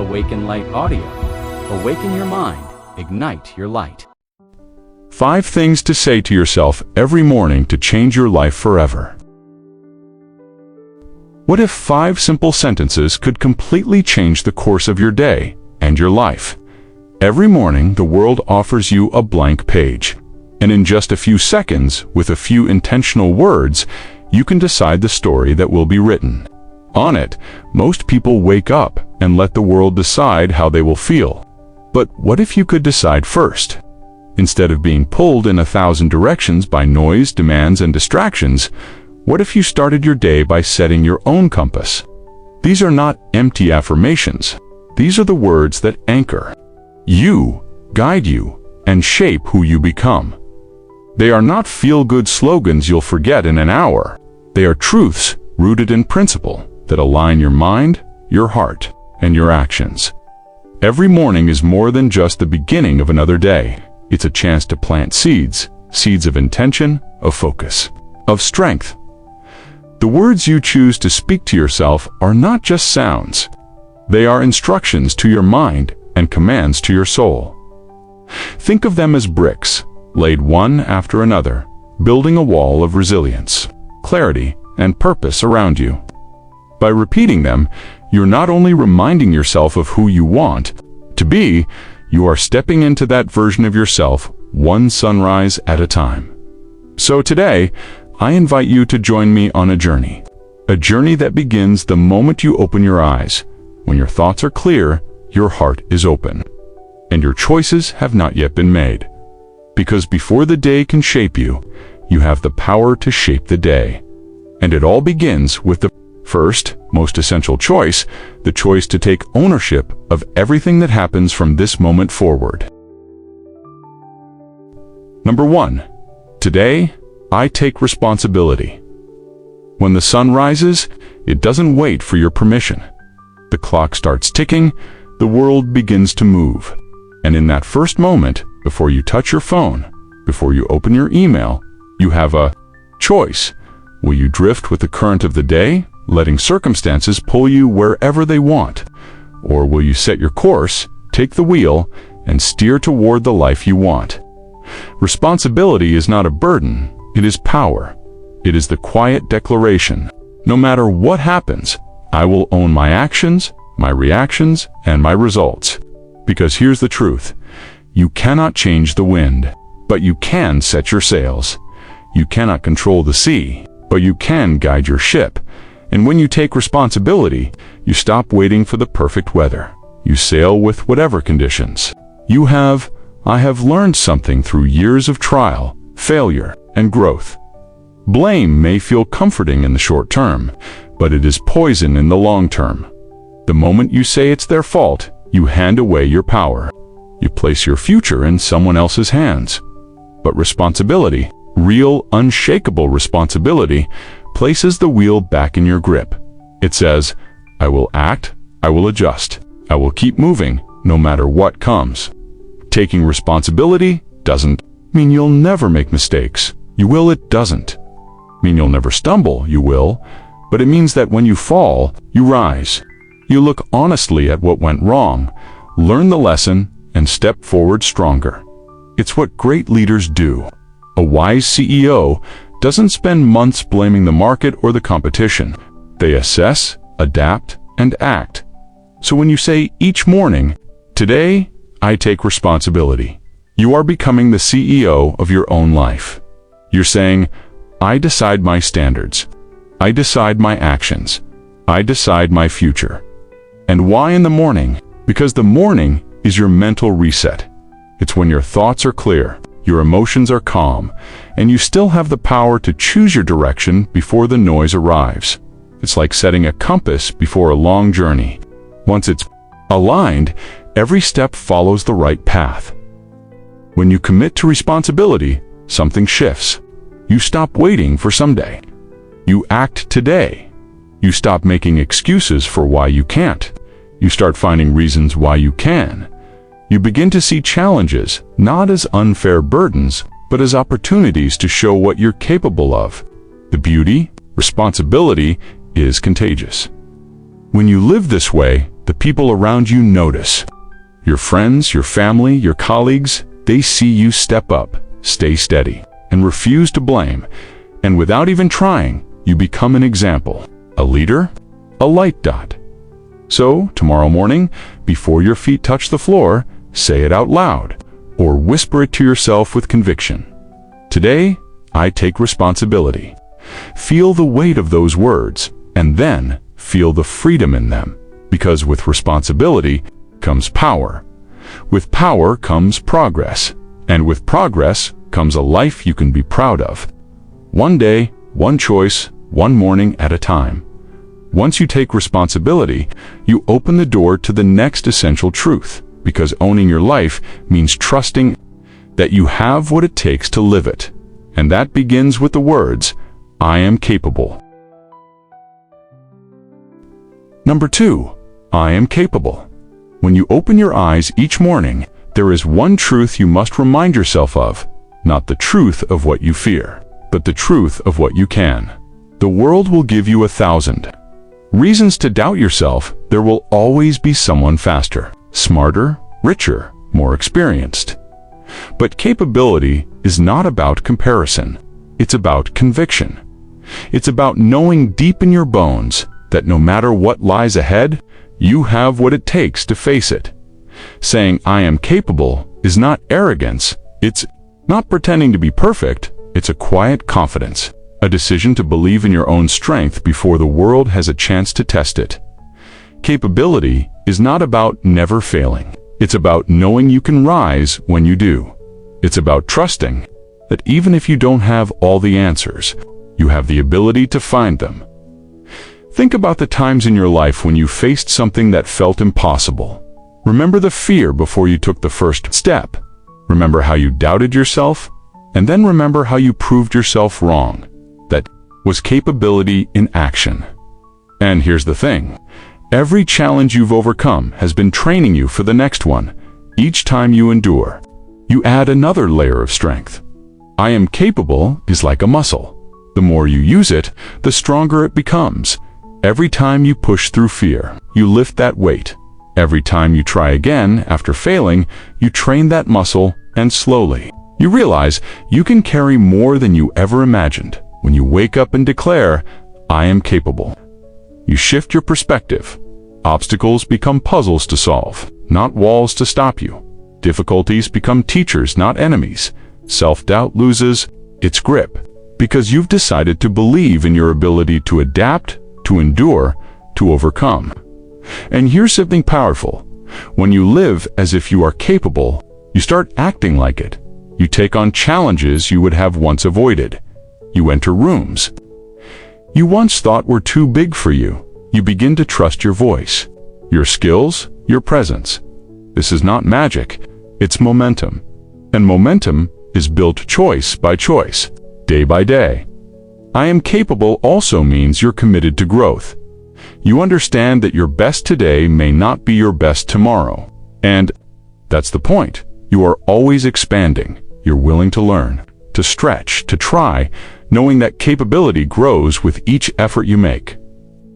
Awaken Light Audio. Awaken your mind. Ignite your light. 5 things to say to yourself every morning to change your life forever. What if 5 simple sentences could completely change the course of your day and your life? Every morning, the world offers you a blank page. And in just a few seconds, with a few intentional words, you can decide the story that will be written. On it, most people wake up and let the world decide how they will feel. But what if you could decide first? Instead of being pulled in 1,000 directions by noise, demands, and distractions, what if you started your day by setting your own compass? These are not empty affirmations. These are the words that anchor you, guide you, and shape who you become. They are not feel-good slogans you'll forget in an hour. They are truths rooted in principle that align your mind, your heart, and your actions. Every morning is more than just the beginning of another day. It's a chance to plant seeds of intention, of focus, of strength. The words you choose to speak to yourself are not just sounds. They are instructions to your mind and commands to your soul. Think of them as bricks, laid one after another, building a wall of resilience, clarity, and purpose around you. By repeating them, you're not only reminding yourself of who you want to be, you are stepping into that version of yourself one sunrise at a time. So today, I invite you to join me on a journey that begins the moment you open your eyes. When your thoughts are clear, your heart is open, and your choices have not yet been made. Because before the day can shape you, you have the power to shape the day. And it all begins with the first, most essential choice, the choice to take ownership of everything that happens from this moment forward. Number 1. Today, I take responsibility. When the sun rises, it doesn't wait for your permission. The clock starts ticking, the world begins to move. And in that first moment, before you touch your phone, before you open your email, you have a choice. Will you drift with the current of the day, letting circumstances pull you wherever they want? Or will you set your course, take the wheel, and steer toward the life you want? Responsibility is not a burden, it is power. It is the quiet declaration. No matter what happens, I will own my actions, my reactions, and my results. Because here's the truth. You cannot change the wind, but you can set your sails. You cannot control the sea, but you can guide your ship. And when you take responsibility, you stop waiting for the perfect weather. You sail with whatever conditions. I have learned something through years of trial, failure, and growth. Blame may feel comforting in the short term, but it is poison in the long term. The moment you say it's their fault, you hand away your power. You place your future in someone else's hands. But responsibility, real, unshakable responsibility, places the wheel back in your grip. It says, I will act, I will adjust, I will keep moving, no matter what comes. Taking responsibility doesn't mean you'll never make mistakes. You will, it doesn't mean you'll never stumble, you will, but it means that when you fall, you rise. You look honestly at what went wrong, learn the lesson, and step forward stronger. It's what great leaders do. A wise CEO doesn't spend months blaming the market or the competition. They assess, adapt, and act. So when you say each morning, today, I take responsibility, you are becoming the CEO of your own life. You're saying, I decide my standards. I decide my actions. I decide my future. And why in the morning? Because the morning is your mental reset. It's when your thoughts are clear, your emotions are calm, and you still have the power to choose your direction before the noise arrives. It's like setting a compass before a long journey. Once it's aligned, every step follows the right path. When you commit to responsibility, something shifts. You stop waiting for someday. You act today. You stop making excuses for why you can't. You start finding reasons why you can. You begin to see challenges not as unfair burdens, but as opportunities to show what you're capable of. The beauty, responsibility, is contagious. When you live this way, The people around you notice. Your friends, your family, your colleagues, they see you step up, stay steady, and refuse to blame. And without even trying, you become an example, a leader, a light dot. So, tomorrow morning, before your feet touch the floor, say it out loud, or whisper it to yourself with conviction. Today, I take responsibility. Feel the weight of those words, and then feel the freedom in them, because with responsibility comes power. With power comes progress, and with progress comes a life you can be proud of. One day, one choice, one morning at a time. Once you take responsibility, you open the door to the next essential truth, because owning your life means trusting that you have what it takes to live it. And that begins with the words, I am capable. Number 2, I am capable. When you open your eyes each morning, there is one truth you must remind yourself of, not the truth of what you fear, but the truth of what you can. The world will give you 1,000 reasons to doubt yourself. There will always be someone faster, smarter, richer, more experienced. But capability is not about comparison. It's about conviction. It's about knowing deep in your bones that no matter what lies ahead, you have what it takes to face it. Saying I am capable is not arrogance. It's not pretending to be perfect. It's a quiet confidence, a decision to believe in your own strength before the world has a chance to test it. Capability is not about never failing. It's about knowing you can rise when you do. It's about trusting that even if you don't have all the answers, you have the ability to find them. Think about the times in your life when you faced something that felt impossible. Remember the fear before you took the first step. Remember how you doubted yourself, and then remember how you proved yourself wrong. That was capability in action. And here's the thing. Every challenge you've overcome has been training you for the next one. Each time you endure, you add another layer of strength. I am capable is like a muscle. The more you use it, the stronger it becomes. Every time you push through fear, you lift that weight. Every time you try again after failing, you train that muscle, and slowly, you realize you can carry more than you ever imagined. When you wake up and declare, I am capable, you shift your perspective. Obstacles become puzzles to solve, not walls to stop you. Difficulties become teachers, not enemies. Self-doubt loses its grip because you've decided to believe in your ability to adapt, to endure, to overcome. And here's something powerful. When you live as if you are capable, you start acting like it. You take on challenges you would have once avoided. You enter rooms you once thought were too big for you. You begin to trust your voice, your skills, your presence. This is not magic, it's momentum. And momentum is built choice by choice, day by day. I am capable also means you're committed to growth. You understand that your best today may not be your best tomorrow. And that's the point. You are always expanding. You're willing to learn, to stretch, to try, knowing that capability grows with each effort you make.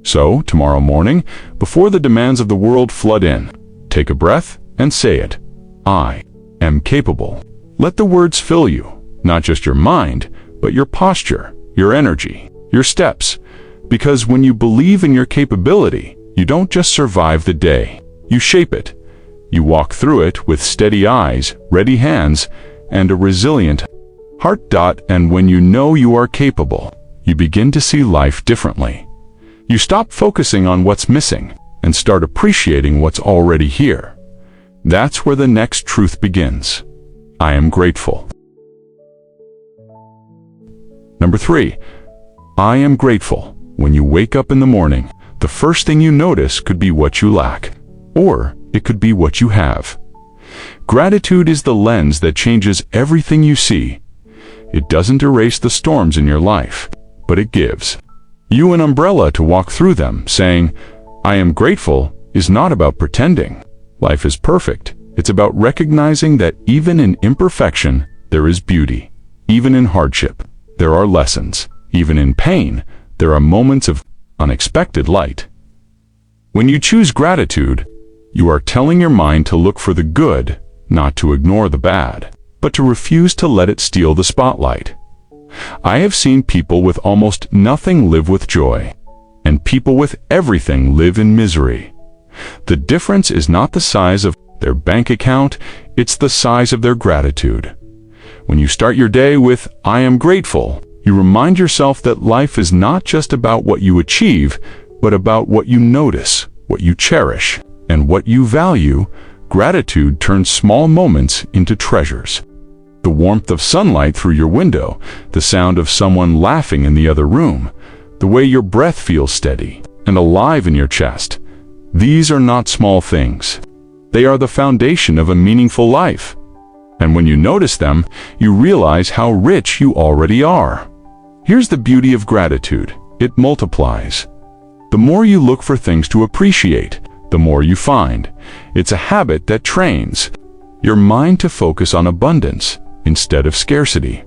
So, tomorrow morning, before the demands of the world flood in, take a breath and say it. I am capable. Let the words fill you, not just your mind, but your posture, your energy, your steps. Because when you believe in your capability, you don't just survive the day, you shape it. You walk through it with steady eyes, ready hands, and a resilient heart. And when you know you are capable, you begin to see life differently. You stop focusing on what's missing and start appreciating what's already here. That's where the next truth begins. I am grateful. Number 3, I am grateful. When you wake up in the morning, the first thing you notice could be what you lack, or it could be what you have. Gratitude is the lens that changes everything you see. It doesn't erase the storms in your life, but it gives you an umbrella to walk through them. Saying, I am grateful is not about pretending life is perfect. It's about recognizing that even in imperfection, there is beauty. Even in hardship, there are lessons. Even in pain, there are moments of unexpected light. When you choose gratitude, you are telling your mind to look for the good, not to ignore the bad, but to refuse to let it steal the spotlight. I have seen people with almost nothing live with joy, and people with everything live in misery. The difference is not the size of their bank account, it's the size of their gratitude. When you start your day with, "I am grateful," you remind yourself that life is not just about what you achieve, but about what you notice, what you cherish, and what you value. Gratitude turns small moments into treasures. The warmth of sunlight through your window, the sound of someone laughing in the other room, the way your breath feels steady and alive in your chest. These are not small things. They are the foundation of a meaningful life. And when you notice them, you realize how rich you already are. Here's the beauty of gratitude. It multiplies. The more you look for things to appreciate, the more you find. It's a habit that trains your mind to focus on abundance instead of scarcity.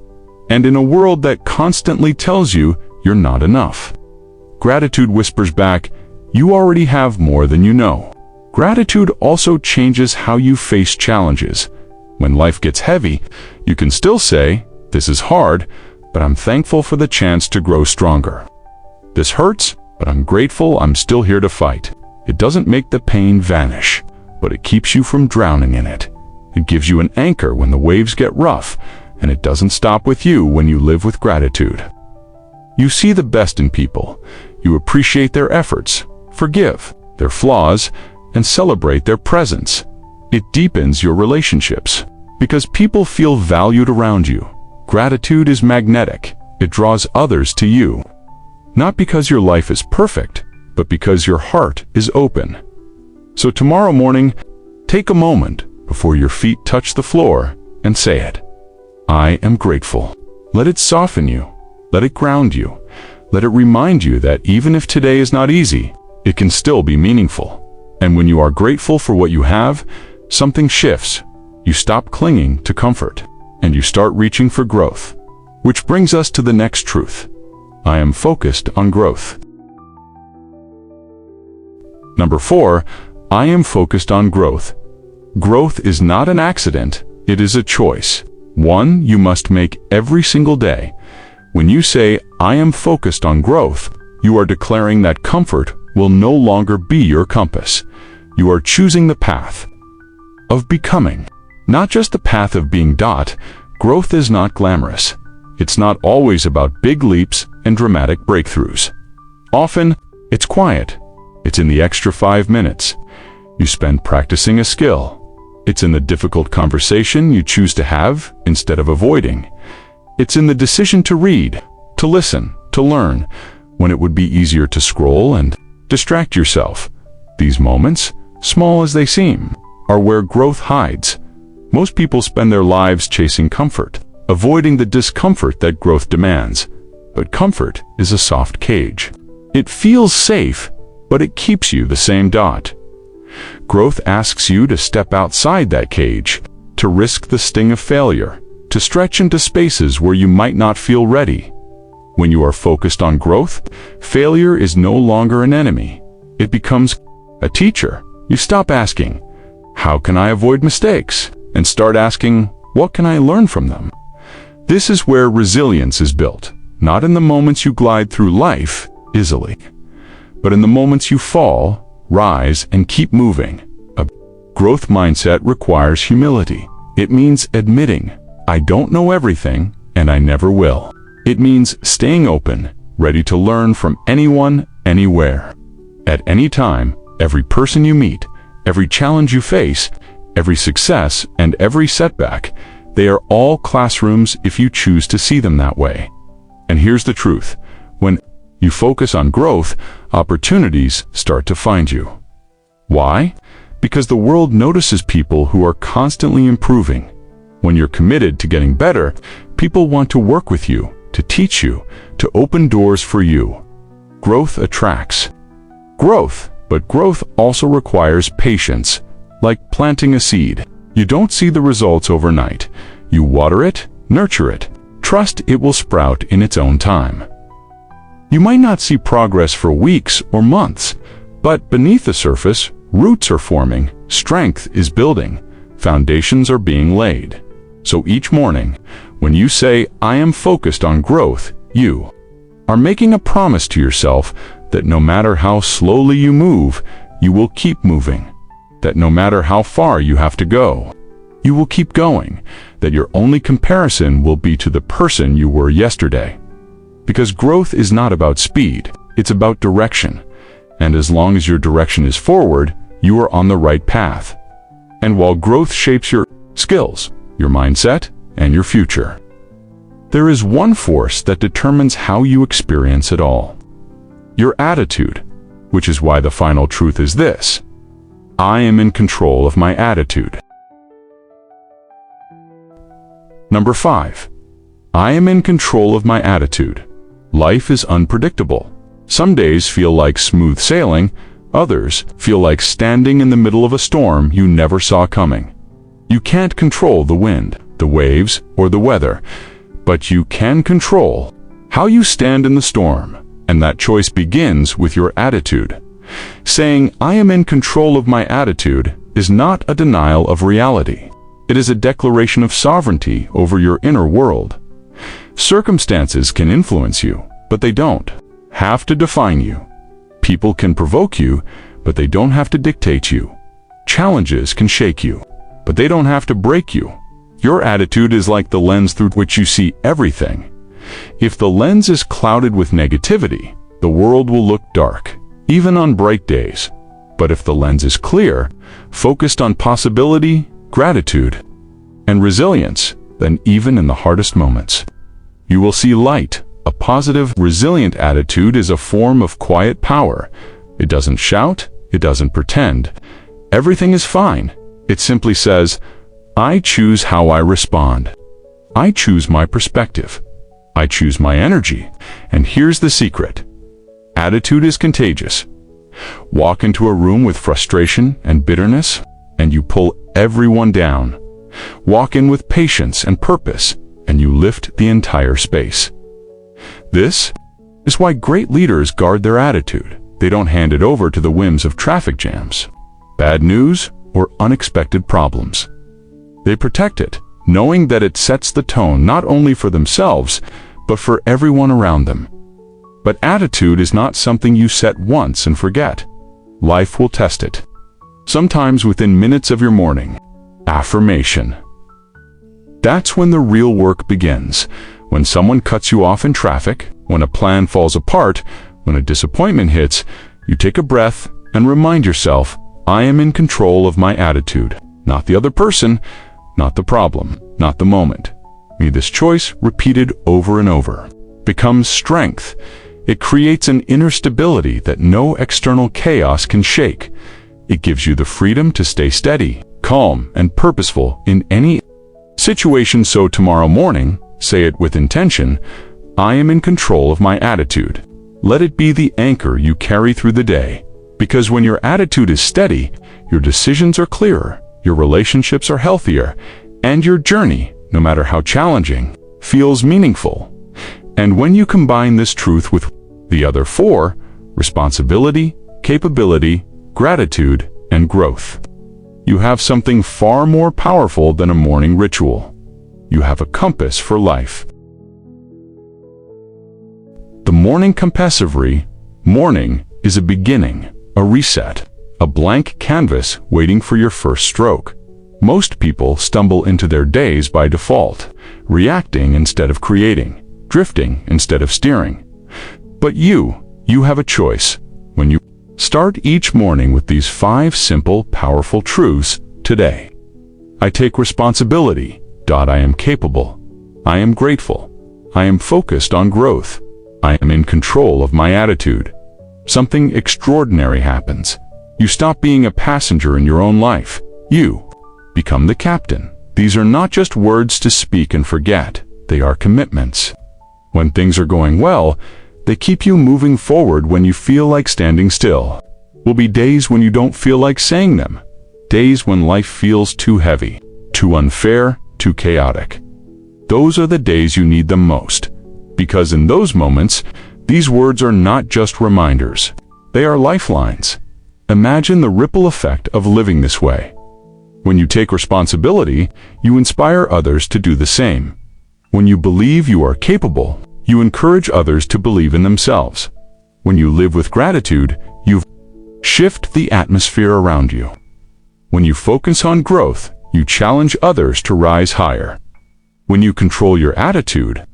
And in a world that constantly tells you you're not enough, gratitude whispers back, "You already have more than you know." Gratitude also changes how you face challenges. When life gets heavy, you can still say, "This is hard, but I'm thankful for the chance to grow stronger. This hurts, but I'm grateful I'm still here to fight." It doesn't make the pain vanish, but it keeps you from drowning in it. It gives you an anchor when the waves get rough, and it doesn't stop with you when you live with gratitude. You see the best in people. You appreciate their efforts, forgive their flaws, and celebrate their presence. It deepens your relationships because people feel valued around you. Gratitude is magnetic. It draws others to you. Not because your life is perfect, but because your heart is open. So tomorrow morning, take a moment before your feet touch the floor and say it. "I am grateful." Let it soften you. Let it ground you. Let it remind you that even if today is not easy, it can still be meaningful. And when you are grateful for what you have, something shifts. You stop clinging to comfort, and you start reaching for growth. Which brings us to the next truth. I am focused on growth. Number 4, I am focused on growth. Growth is not an accident, it is a choice. One you must make every single day. When you say, "I am focused on growth," you are declaring that comfort will no longer be your compass. You are choosing the path of becoming, not just the path of being. Growth is not glamorous. It's not always about big leaps and dramatic breakthroughs. Often, it's quiet. It's in the extra 5 minutes you spend practicing a skill. It's in the difficult conversation you choose to have instead of avoiding. It's in the decision to read, to listen, to learn, when it would be easier to scroll and distract yourself. These moments, small as they seem, are where growth hides. Most people spend their lives chasing comfort, avoiding the discomfort that growth demands. But comfort is a soft cage. It feels safe, but it keeps you the same. Growth asks you to step outside that cage, to risk the sting of failure, to stretch into spaces where you might not feel ready. When you are focused on growth, failure is no longer an enemy. It becomes a teacher. You stop asking, "How can I avoid mistakes?" and start asking, "What can I learn from them?" This is where resilience is built, not in the moments you glide through life easily, but in the moments you fall, rise, and keep moving. A growth mindset requires humility. It means admitting, "I don't know everything, and I never will." It means staying open, ready to learn from anyone, anywhere. At any time, every person you meet, every challenge you face, every success, and every setback, they are all classrooms if you choose to see them that way. And here's the truth. When you focus on growth, opportunities start to find you. Why? Because the world notices people who are constantly improving. When you're committed to getting better, people want to work with you, to teach you, to open doors for you. Growth attracts growth, but growth also requires patience, like planting a seed. You don't see the results overnight. You water it, nurture it, trust it will sprout in its own time. You might not see progress for weeks or months, But beneath the surface, roots are forming, strength is building, foundations are being laid. So each morning, when you say, "I am focused on growth," you are making a promise to yourself that no matter how slowly you move, you will keep moving. That no matter how far you have to go, you will keep going. That your only comparison will be to the person you were yesterday. Because growth is not about speed, it's about direction. And as long as your direction is forward, you are on the right path. And while growth shapes your skills, your mindset, and your future, there is one force that determines how you experience it all. Your attitude, which is why the final truth is this: I am in control of my attitude. Number 5. I am in control of my attitude. Life is unpredictable. Some days feel like smooth sailing, others feel like standing in the middle of a storm you never saw coming. You can't control the wind, the waves, or the weather, but you can control how you stand in the storm, and that choice begins with your attitude. Saying, "I am in control of my attitude," is not a denial of reality. It is a declaration of sovereignty over your inner world. Circumstances can influence you, but they don't have to define you. People can provoke you, but they don't have to dictate you. Challenges can shake you, but they don't have to break you. Your attitude is like the lens through which you see everything. If the lens is clouded with negativity, the world will look dark, even on bright days. But if the lens is clear, focused on possibility, gratitude, and resilience, then even in the hardest moments, you will see light. A positive, resilient attitude is a form of quiet power. It doesn't shout, it doesn't pretend. Everything is fine. It simply says, I choose how I respond. I choose my perspective. I choose my energy. And here's the secret. Attitude is contagious. Walk into a room with frustration and bitterness, and you pull everyone down. Walk in with patience and purpose, and you lift the entire space. This is why great leaders guard their attitude. They don't hand it over to the whims of traffic jams, bad news, or unexpected problems. They protect it, knowing that it sets the tone not only for themselves, but for everyone around them. But attitude is not something you set once and forget. Life will test it. Sometimes within minutes of your morning affirmation. That's when the real work begins. When someone cuts you off in traffic, when a plan falls apart, when a disappointment hits, you take a breath and remind yourself, I am in control of my attitude. Not the other person, not the problem, not the moment. May this choice, repeated over and over, becomes strength. It creates an inner stability that no external chaos can shake. It gives you the freedom to stay steady, calm, and purposeful in any situation. So tomorrow morning, say it with intention, I am in control of my attitude. Let it be the anchor you carry through the day. Because when your attitude is steady, your decisions are clearer, your relationships are healthier, and your journey, no matter how challenging, feels meaningful. And when you combine this truth with the other 4, responsibility, capability, gratitude, and growth, you have something far more powerful than a morning ritual. You have a compass for life. The morning compassively. Morning is a beginning, a reset, a blank canvas waiting for your first stroke. Most people stumble into their days by default, reacting instead of creating, drifting instead of steering. But you have a choice. When you start each morning with these 5 simple, powerful truths today. I take responsibility. I am capable. I am grateful. I am focused on growth. I am in control of my attitude. Something extraordinary happens. You stop being a passenger in your own life. You become the captain. These are not just words to speak and forget. They are commitments. When things are going well, they keep you moving forward. When you feel like standing still, will be days when you don't feel like saying them. Days when life feels too heavy, too unfair, too chaotic. Those are the days you need them most. Because in those moments, these words are not just reminders. They are lifelines. Imagine the ripple effect of living this way. When you take responsibility, you inspire others to do the same. When you believe you are capable, you encourage others to believe in themselves. When you live with gratitude, you shift the atmosphere around you. When you focus on growth, you challenge others to rise higher. When you control your attitude,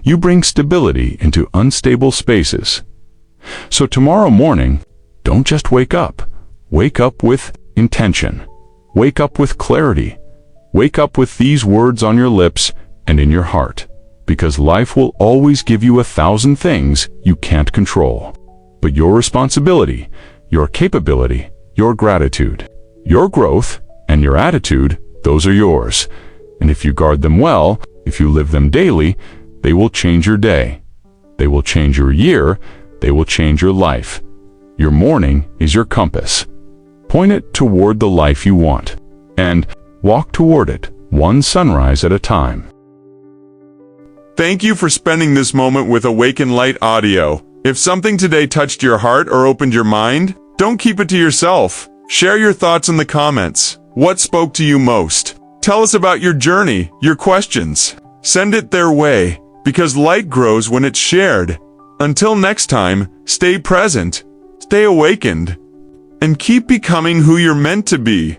you bring stability into unstable spaces. So tomorrow morning, don't just wake up. Wake up with intention. Wake up with clarity. Wake up with these words on your lips and in your heart. Because life will always give you 1,000 things you can't control. But your responsibility, your capability, your gratitude, your growth, and your attitude, those are yours. And if you guard them well, if you live them daily, they will change your day. They will change your year. They will change your life. Your morning is your compass. Point it toward the life you want, and walk toward it, one sunrise at a time. Thank you for spending this moment with Awaken Light Audio. If something today touched your heart or opened your mind, don't keep it to yourself. Share your thoughts in the comments. What spoke to you most? Tell us about your journey, your questions. Send it their way, because light grows when it's shared. Until next time, stay present, stay awakened, and keep becoming who you're meant to be.